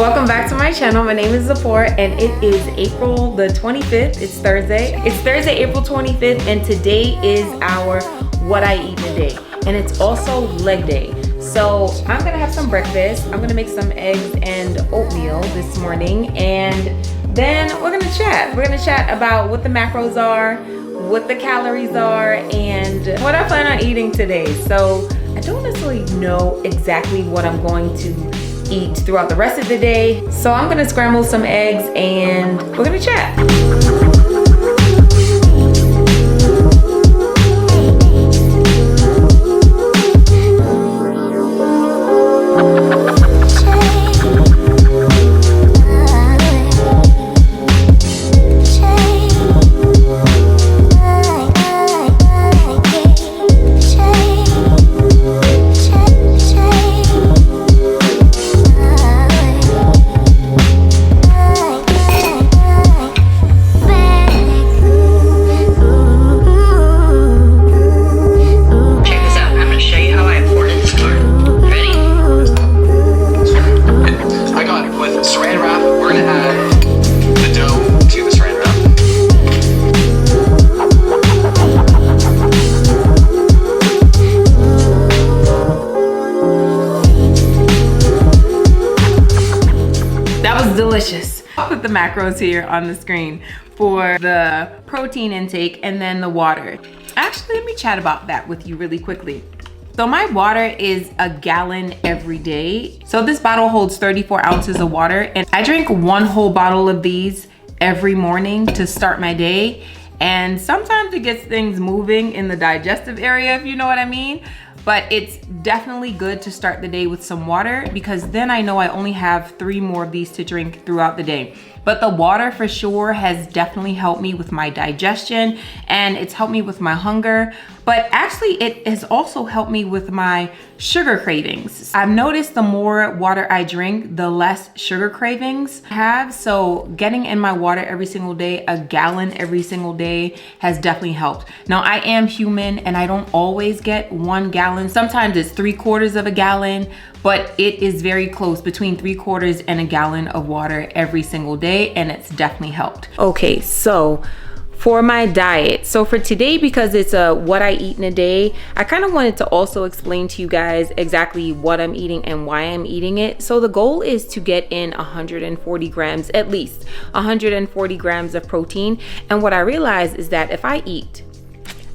Welcome back to my channel. My name is Zipporah and it is April the 25th. It's Thursday. It's Thursday, April 25th, and today is our what I eat in a day. And it's also leg day. So I'm gonna have some breakfast. I'm gonna make some eggs and oatmeal this morning, and then we're gonna chat. We're gonna chat about what the macros are, what the calories are, and what I plan on eating today. So I don't necessarily know exactly what I'm going to eat throughout the rest of the day. So I'm gonna scramble some eggs and we're gonna chat. Delicious. I'll put the macros here on the screen for the protein intake and then the water. Actually, let me chat about that with you really quickly. So my water is a gallon every day. So this bottle holds 34 ounces of water, and I drink one whole bottle of these every morning to start my day. And sometimes it gets things moving in the digestive area, if you know what I mean. But it's definitely good to start the day with some water, because then I know I only have 3 more of these to drink throughout the day. But the water for sure has definitely helped me with my digestion, and it's helped me with my hunger. But actually it has also helped me with my sugar cravings. I've noticed the more water I drink, the less sugar cravings I have. So getting in my water every single day, a gallon every single day, has definitely helped. Now I am human and I don't always get 1 gallon. Sometimes it's 3/4 of a gallon, but it is very close, between 3/4 and a gallon of water every single day, and it's definitely helped. Okay, so for my diet, so for today, because it's a what I eat in a day, I kind of wanted to also explain to you guys exactly what I'm eating and why I'm eating it. So the goal is to get in 140 grams, at least 140 grams of protein. And what I realized is that if I eat,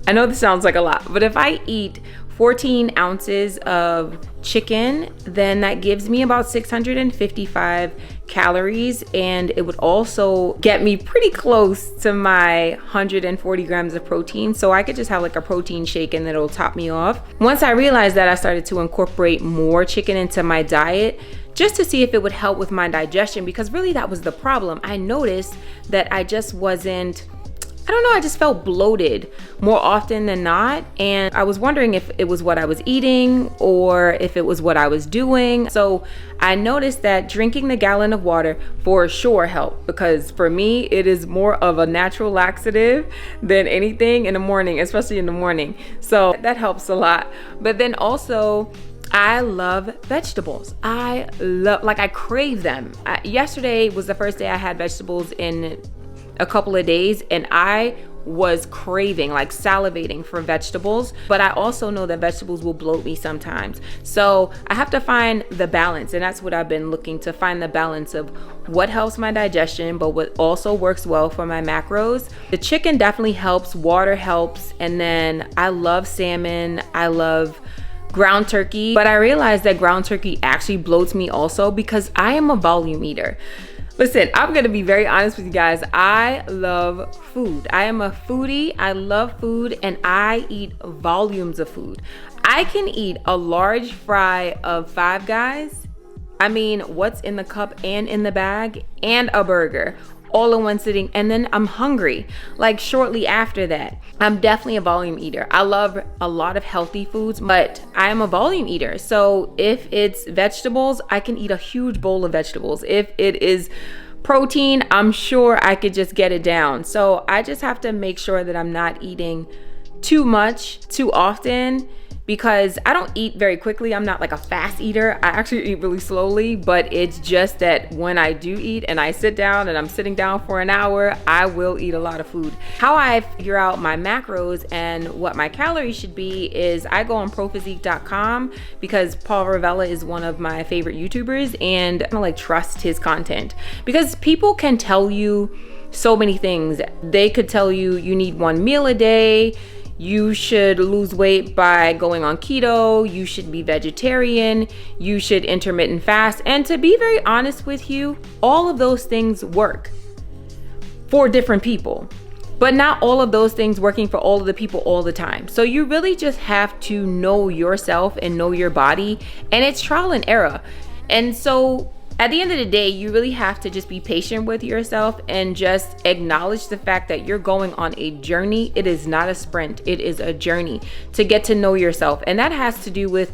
I know this sounds like a lot, but if I eat 14 ounces of chicken, then that gives me about 655 calories, and it would also get me pretty close to my 140 grams of protein. So I could just have like a protein shake and it'll top me off. Once I realized that, I started to incorporate more chicken into my diet, just to see if it would help with my digestion, because really that was the problem. I noticed that I just wasn't, I don't know, I just felt bloated more often than not. And I was wondering if it was what I was eating or if it was what I was doing. So I noticed that drinking the gallon of water for sure helped, because for me, it is more of a natural laxative than anything in the morning, especially in the morning. So that helps a lot. But then also, I love vegetables. I crave them. Yesterday was the first day I had vegetables in a couple of days, and I was craving, like salivating for vegetables. But I also know that vegetables will bloat me sometimes. So I have to find the balance, and that's what I've been looking to find, the balance of what helps my digestion, but what also works well for my macros. The chicken definitely helps, water helps, and then I love salmon, I love ground turkey. But I realized that ground turkey actually bloats me also, because I am a volume eater. Listen, I'm gonna be very honest with you guys. I love food. I am a foodie. I love food, and I eat volumes of food. I can eat a large fry of Five Guys. I mean, what's in the cup and in the bag, and a burger, all in one sitting, and then I'm hungry like shortly after that. I'm definitely a volume eater. I love a lot of healthy foods, but I am a volume eater. So if it's vegetables, I can eat a huge bowl of vegetables. If it is protein, I'm sure I could just get it down. So I just have to make sure that I'm not eating too much too often, because I don't eat very quickly. I'm not like a fast eater. I actually eat really slowly, but it's just that when I do eat and I sit down and I'm sitting down for an hour, I will eat a lot of food. How I figure out my macros and what my calories should be is I go on prophysique.com because Paul Ravella is one of my favorite YouTubers, and I like trust his content because people can tell you so many things. They could tell you you need 1 meal a day, you should lose weight by going on keto, you should be vegetarian, you should intermittent fast. And to be very honest with you, all of those things work for different people, but not all of those things working for all of the people all the time. So you really just have to know yourself and know your body, and it's trial and error. And so at the end of the day, you really have to just be patient with yourself and just acknowledge the fact that you're going on a journey. It is not a sprint, it is a journey to get to know yourself. And that has to do with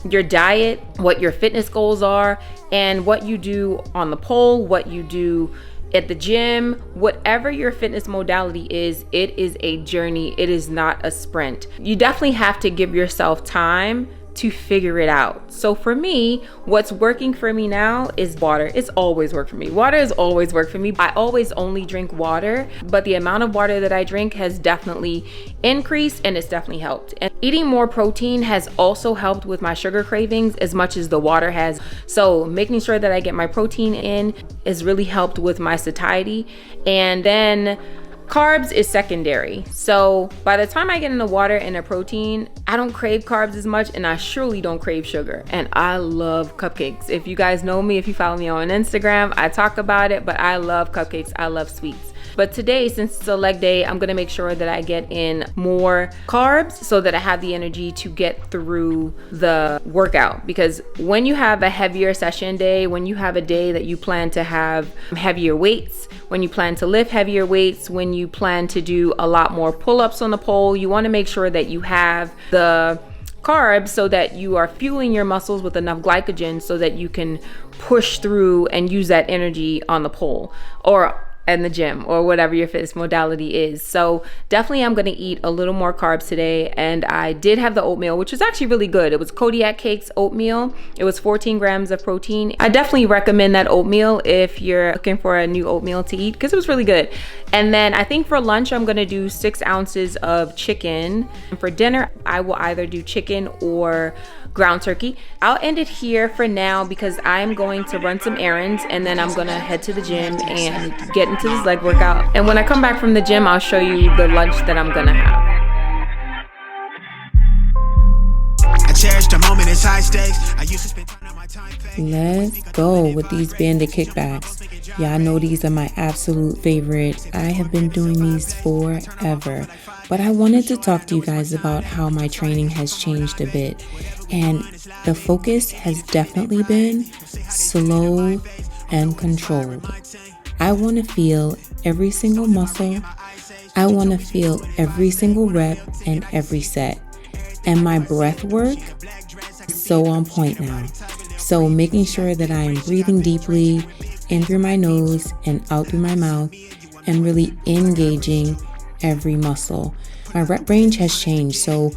your diet, what your fitness goals are, and what you do on the pole, what you do at the gym, whatever your fitness modality is, it is a journey. It is not a sprint. You definitely have to give yourself time to figure it out. So for me, what's working for me now is water. It's always worked for me. Water has always worked for me. I always only drink water, but the amount of water that I drink has definitely increased, and it's definitely helped. And eating more protein has also helped with my sugar cravings as much as the water has. So making sure that I get my protein in has really helped with my satiety. And then carbs is secondary. So by the time I get in the water and the protein, I don't crave carbs as much, and I surely don't crave sugar. And I love cupcakes. If you guys know me, if you follow me on Instagram, I talk about it, but I love cupcakes. I love sweets. But today, since it's a leg day, I'm gonna make sure that I get in more carbs so that I have the energy to get through the workout. Because when you have a heavier session day, when you have a day that you plan to have heavier weights, when you plan to lift heavier weights, when you plan to do a lot more pull-ups on the pole, you wanna make sure that you have the carbs so that you are fueling your muscles with enough glycogen so that you can push through and use that energy on the pole or in the gym or whatever your fitness modality is. So definitely I'm gonna eat a little more carbs today. And I did have the oatmeal, which was actually really good. It was Kodiak Cakes oatmeal. It was 14 grams of protein. I definitely recommend that oatmeal if you're looking for a new oatmeal to eat, because it was really good. And then I think for lunch, I'm gonna do 6 ounces of chicken. And for dinner, I will either do chicken or ground turkey. I'll end it here for now because I'm going to run some errands, and then I'm gonna head to the gym and get into this leg workout. And when I come back from the gym, I'll show you the lunch that I'm gonna have. I cherish the moment, it's high stakes. I used to spend time on my time. Let's go with these banded kickbacks. Y'all know these are my absolute favorite. I have been doing these forever. But I wanted to talk to you guys about how my training has changed a bit. And the focus has definitely been slow and controlled. I want to feel every single muscle. I want to feel every single rep and every set. And my breath work is so on point now. So making sure that I am breathing deeply in through my nose and out through my mouth and really engaging every muscle. My rep range has changed, so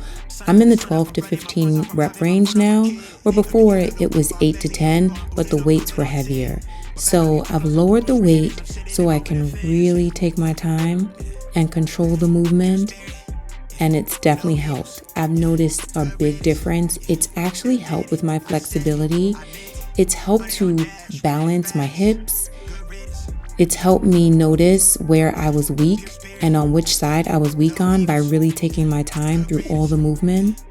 I'm in the 12 to 15 rep range now, where before it was 8 to 10, but the weights were heavier. So I've lowered the weight so I can really take my time and control the movement, and it's definitely helped. I've noticed a big difference. It's actually helped with my flexibility. It's helped to balance my hips. It's helped me notice where I was weak and on which side I was weak on by really taking my time through all the movement.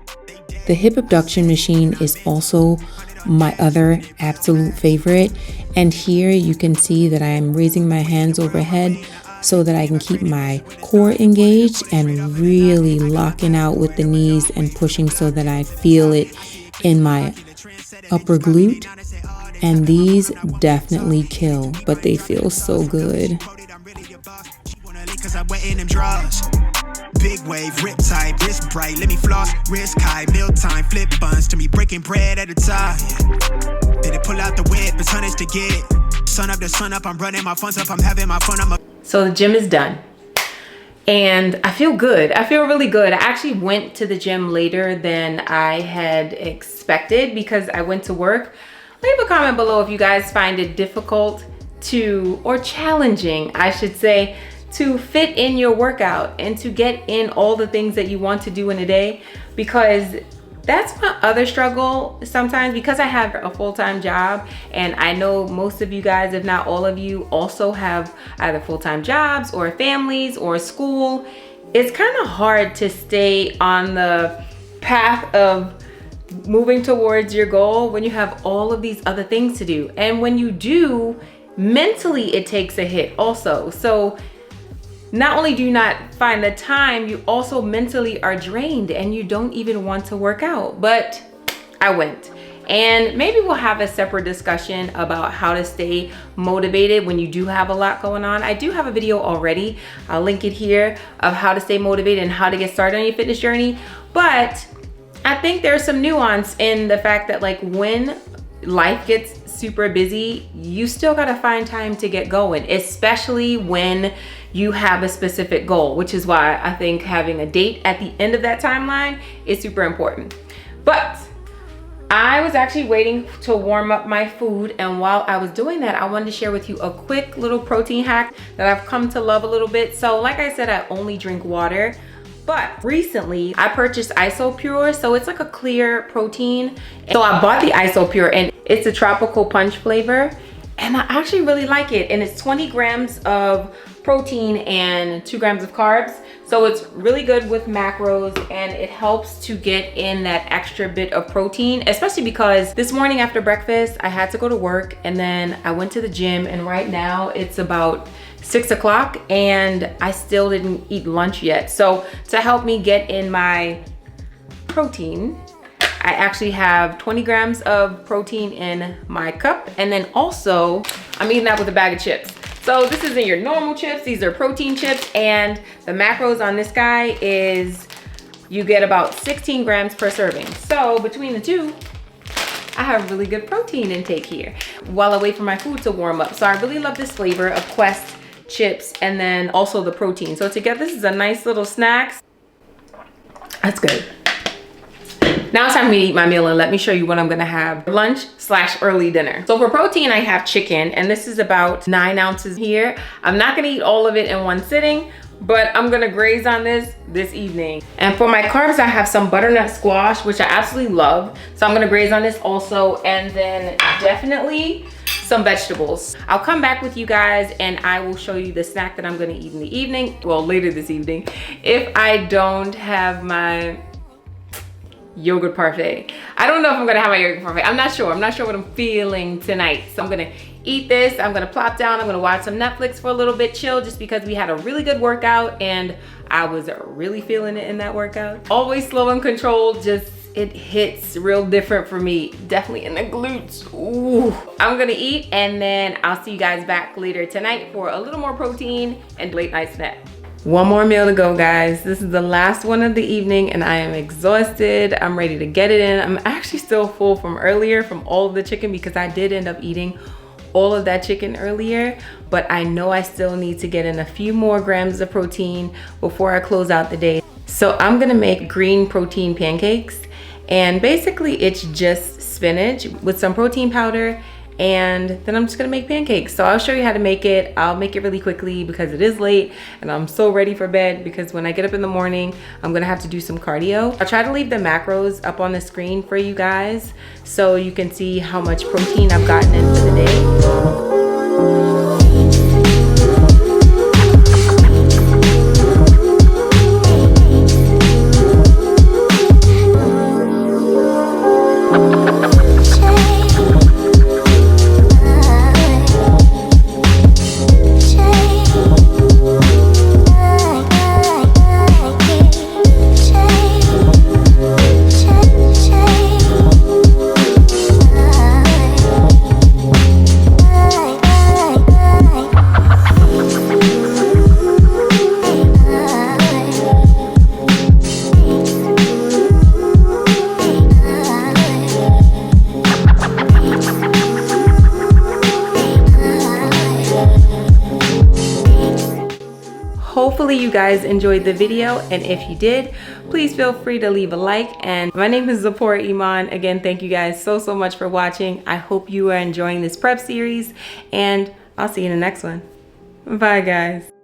The hip abduction machine is also my other absolute favorite. And here you can see that I am raising my hands overhead so that I can keep my core engaged and really locking out with the knees and pushing so that I feel it in my upper glute. And these definitely kill, but they feel so good. Big wave, rip tight, wrist bright, let me floss, wrist high, meal time, flip buns to me, breaking bread at a time. Did it pull out the whip, it's honest to get it. Sun up, the sun up, I'm running my funds up, I'm having my fun, So the gym is done. and I feel good. I feel really good. I actually went to the gym later than I had expected because I went to work. Leave a comment below if you guys find it difficult to, or challenging, I should say, to fit in your workout and to get in all the things that you want to do in a day, because that's my other struggle sometimes, because I have a full-time job, and I know most of you guys, if not all of you, also have either full-time jobs or families or school. It's kind of hard to stay on the path of moving towards your goal when you have all of these other things to do. And when you do, mentally it takes a hit also. So not only do you not find the time, you also mentally are drained and you don't even want to work out. But I went. And maybe we'll have a separate discussion about how to stay motivated when you do have a lot going on. I do have a video already, I'll link it here, of how to stay motivated and how to get started on your fitness journey. But I think there's some nuance in the fact that, like, when life gets super busy, you still gotta find time to get going, especially when you have a specific goal, which is why I think having a date at the end of that timeline is super important. But I was actually waiting to warm up my food, and while I was doing that, I wanted to share with you a quick little protein hack that I've come to love a little bit. So like I said, I only drink water, but recently I purchased Isopure. So it's like a clear protein. So I bought the Isopure, and it's a tropical punch flavor, and I actually really like it. And it's 20 grams of protein and 2 grams of carbs. So it's really good with macros, and it helps to get in that extra bit of protein, especially because this morning after breakfast, I had to go to work, and then I went to the gym, and right now it's about 6 o'clock and I still didn't eat lunch yet. So to help me get in my protein, I actually have 20 grams of protein in my cup, and then also I'm eating that with a bag of chips. So this isn't your normal chips, these are protein chips, and the macros on this guy is you get about 16 grams per serving. So between the two, I have really good protein intake here while I wait for my food to warm up. So I really love this flavor of Quest chips and then also the protein. So together, this is a nice little snack. That's good. Now it's time for me to eat my meal, and let me show you what I'm gonna have lunch / early dinner. So for protein, I have chicken, and this is about 9 ounces here. I'm not gonna eat all of it in one sitting, but I'm gonna graze on this evening. And for my carbs, I have some butternut squash, which I absolutely love. So I'm gonna graze on this also, and then definitely some vegetables. I'll come back with you guys and I will show you the snack that I'm gonna eat in the evening, well, later this evening, if I don't have my yogurt parfait. I don't know if I'm gonna have my yogurt parfait. I'm not sure what I'm feeling tonight. So I'm gonna eat this, I'm gonna plop down, I'm gonna watch some Netflix for a little bit, chill, just because we had a really good workout and I was really feeling it in that workout. Always slow and controlled, just it hits real different for me, definitely in the glutes. Ooh. I'm gonna eat, and then I'll see you guys back later tonight for a little more protein and late night snack. One more meal to go, guys. This is the last one of the evening and I am exhausted. I'm ready to get it in. I'm actually still full from earlier from all of the chicken, because I did end up eating all of that chicken earlier, but I know I still need to get in a few more grams of protein before I close out the day. So I'm gonna make green protein pancakes, and basically it's just spinach with some protein powder, and then I'm just gonna make pancakes. So I'll show you how to make it. I'll make it really quickly because it is late and I'm so ready for bed, because when I get up in the morning, I'm gonna have to do some cardio. I'll try to leave the macros up on the screen for you guys so you can see how much protein I've gotten in for the day. Hopefully you guys enjoyed the video, and if you did, please feel free to leave a like. And my name is Zipporah Iman. Again, thank you guys so much for watching. I hope you are enjoying this prep series, and I'll see you in the next one. Bye guys.